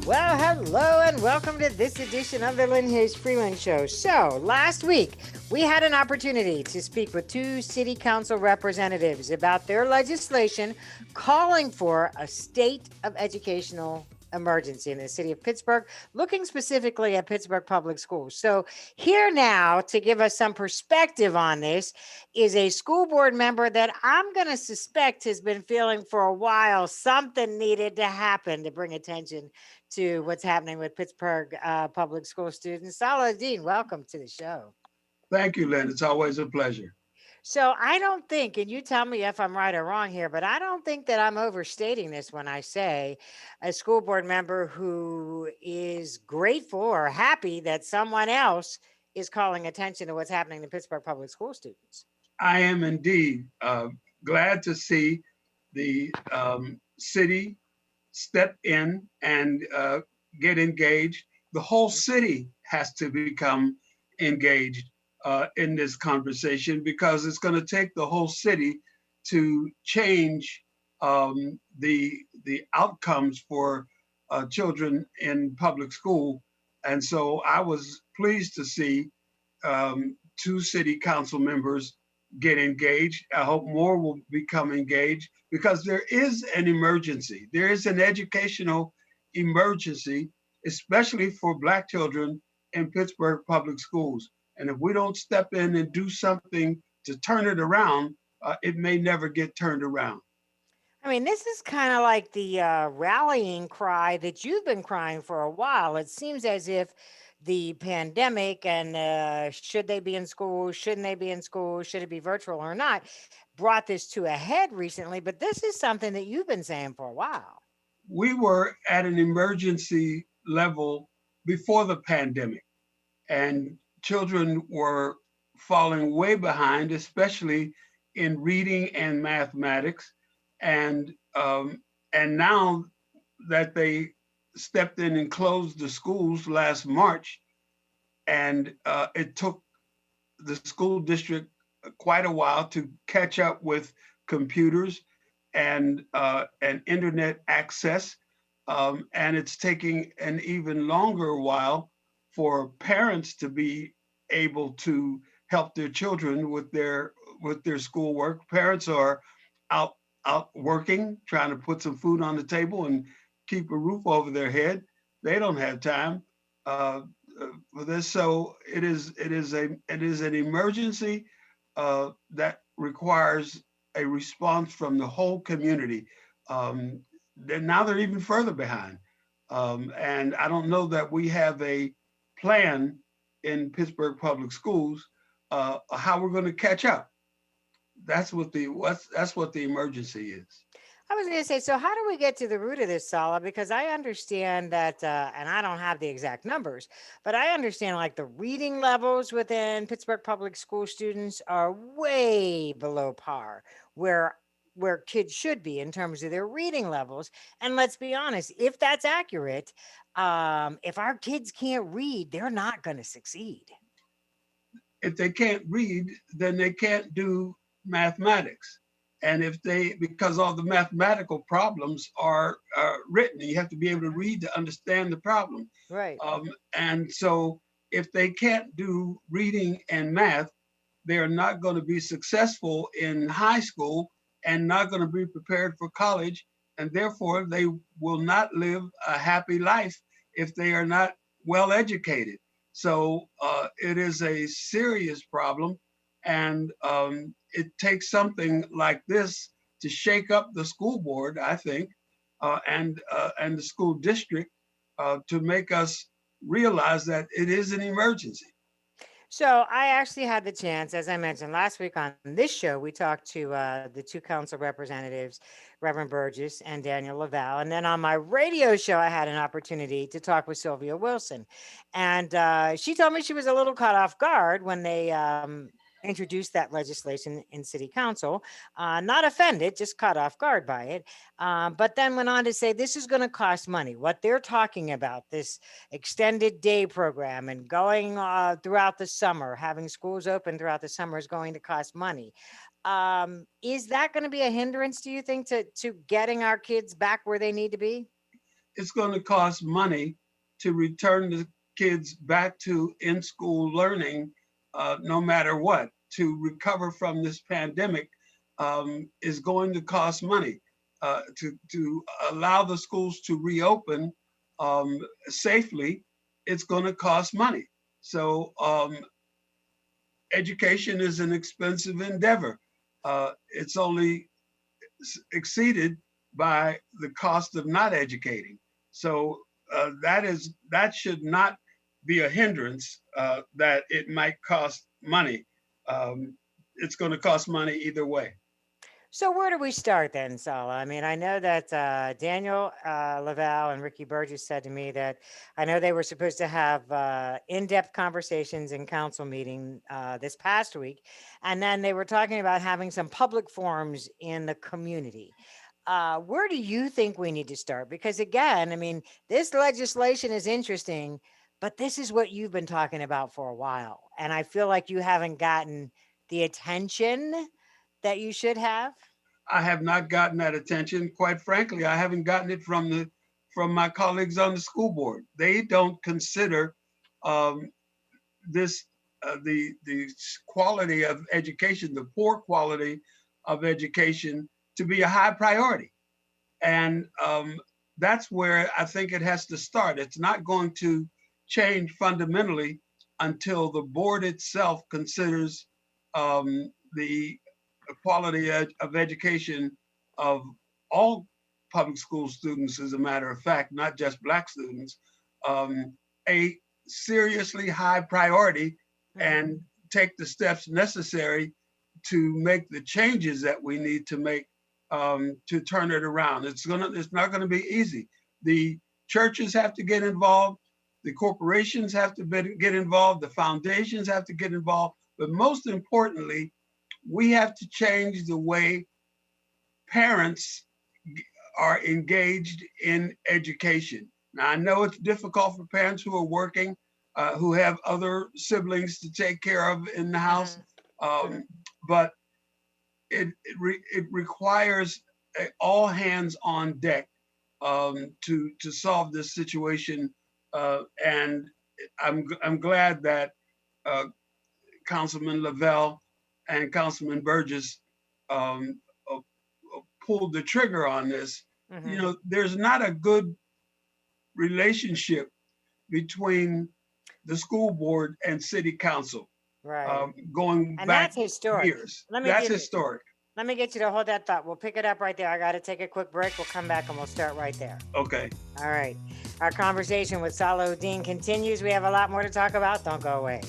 Well, hello and welcome to this edition of the Lynne Hayes Freeland Show. So, last week we had an opportunity to speak with two city council representatives about their legislation calling for a state of educational emergency in the city of Pittsburgh, looking specifically at Pittsburgh Public Schools. So, here now to give us some perspective on this is a school board member that I'm going to suspect has been feeling for a while something needed to happen to bring attention to what's happening with Pittsburgh public school students. Sala Udin, welcome to the show. Thank you, Lynn. It's always a pleasure. So I don't think, and you tell me if I'm right or wrong here, but I don't think that I'm overstating this when I say a school board member who is grateful or happy that someone else is calling attention to what's happening to Pittsburgh public school students. I am indeed glad to see the city step in and get engaged. The whole city has to become engaged in this conversation because it's going to take the whole city to change the outcomes for children in public school. And so I was pleased to see two city council members get engaged. I hope more will become engaged because there is an emergency. There is an educational emergency, especially for Black children in Pittsburgh public schools. And if we don't step in and do something to turn it around, it may never get turned around. I mean, this is kind of like the rallying cry that you've been crying for a while. It seems as if the pandemic and should they be in school, shouldn't they be in school, should it be virtual or not, brought this to a head recently. But this is something that you've been saying for a while. We were at an emergency level before the pandemic, and children were falling way behind, especially in reading and mathematics. And and now that they stepped in and closed the schools last March, and it took the school district quite a while to catch up with computers and internet access, and it's taking an even longer while for parents to be able to help their children with their schoolwork. Parents are out out working, trying to put some food on the table and keep a roof over their head. They don't have time uh, for this, so it is an emergency that requires a response from the whole community. Now they're even further behind, and I don't know that we have a plan in Pittsburgh Public Schools how we're going to catch up. That's what the emergency is. I was going to say, so how do we get to the root of this, Sala? Because I understand that, and I don't have the exact numbers, but I understand like the reading levels within Pittsburgh public school students are way below par, where kids should be in terms of their reading levels. And let's be honest, if that's accurate, if our kids can't read, they're not going to succeed. If they can't read, then they can't do mathematics. And if they, because all the mathematical problems are written, you have to be able to read to understand the problem. Right. And so if they can't do reading and math, they're not going to be successful in high school and not going to be prepared for college. And therefore, they will not live a happy life if they are not well educated. So it is a serious problem. And it takes something like this to shake up the school board, I think, and the school district to make us realize that it is an emergency. So I actually had the chance, as I mentioned last week on this show, we talked to the two council representatives, Reverend Burgess and Daniel Laval. And then on my radio show, I had an opportunity to talk with Sylvia Wilson. And she told me she was a little caught off guard when they introduced that legislation in city council, not offended, just caught off guard by it. But then went on to say this is going to cost money. What they're talking about, this extended day program and going throughout the summer, having schools open throughout the summer is going to cost money. Is that going to be a hindrance, do you think, to getting our kids back where they need to be? it's going to cost money to return the kids back to in-school learning, no matter what. To recover from this pandemic is going to cost money. To allow the schools to reopen safely, it's going to cost money. So education is an expensive endeavor. It's only exceeded by the cost of not educating. So that should not be a hindrance that it might cost money. It's going to cost money either way. So where do we start then, Sala? I mean, I know that Daniel Lavelle and Ricky Burgess said to me that I know they were supposed to have in-depth conversations in council meeting this past week, and then they were talking about having some public forums in the community. Where do you think we need to start? Because again, I mean, this legislation is interesting, but this is what you've been talking about for a while, and I feel like you haven't gotten the attention that you should have. I have not gotten that attention. Quite frankly, I haven't gotten it from my colleagues on the school board. They don't consider this the quality of education, the poor quality of education, to be a high priority, and that's where I think it has to start. It's not going to change fundamentally until the board itself considers the quality of education of all public school students, as a matter of fact, not just Black students, a seriously high priority, and take the steps necessary to make the changes that we need to make to turn it around. It's not gonna be easy. The churches have to get involved, the corporations have to get involved, the foundations have to get involved, but most importantly, we have to change the way parents are engaged in education. Now, I know it's difficult for parents who are working, who have other siblings to take care of in the house, but it requires all hands on deck to solve this situation. And I'm glad that Councilman Lavelle and Councilman Burgess pulled the trigger on this. You know, there's not a good relationship between the school board and city council, Right. going And back that's historic. years. Let me That's get historic. let me get you to hold that thought. We'll pick it up right there. I got to take a quick break. We'll come back and we'll start right there. Okay. All right. Our conversation with Sala Udin continues. We have a lot more to talk about. Don't go away.